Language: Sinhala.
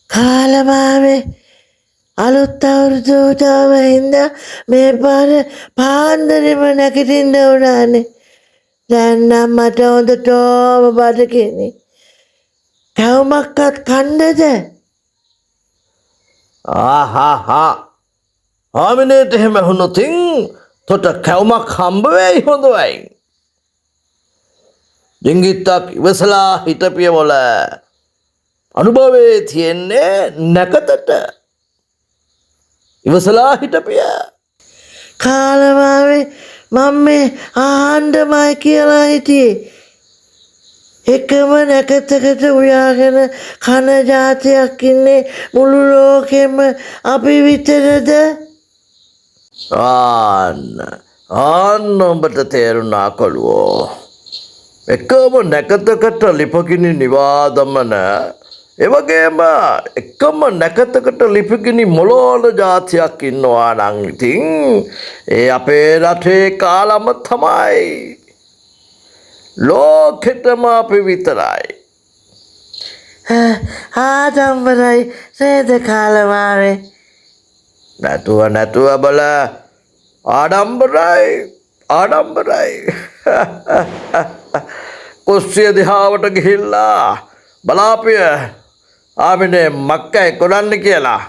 කාලමාවේ අලුත් අවුරුදුටම හින්දා මේ පාර පාන්දරෙම නැගිටින්න උනානේ. දැන් නම් මට හොඳටම බඩගිනි. කවුමක්වත් කන්නද? ආහා ආමිනේට එහෙම වුණොතින් තොට කැවුමක් හම්බ වෙයි හොඳයි. ඩිංගිත්තක් ඉවසලා හිටපිය මොල අනුභවයේ තියෙන්නේ නැකතට. ඉවසලා හිටපිය. කාලමාවේ මම මේ ආණ්ඩමයි කියලා හිටියේ. එකම නැකතකට උයාගෙන කන ජාතියක් ඉන්නේ මුළු ලෝකෙම අපි විතරද? ආන්න උඹට තේරුණා කොළුවෝ. එකම නැකතකට ලිපගිනි නිවා දමන එවගේම එකම නැකතකට ලිපගිනි මොලෝන ජාතියක් ඉන්නවා නම් ඉතින් ඒ අපේ රටේ කාලම තමයි. ලෝකෙටම අපි විතරයි. ආඩම්බරයි නේද කාලමාවේ? නැතුව බල ආඩම්බරයි. කුස්සිය දිහාවට ගිහිල්ලා බලාපිය ආමිනේ මක්කයි කොරන්න කියලා.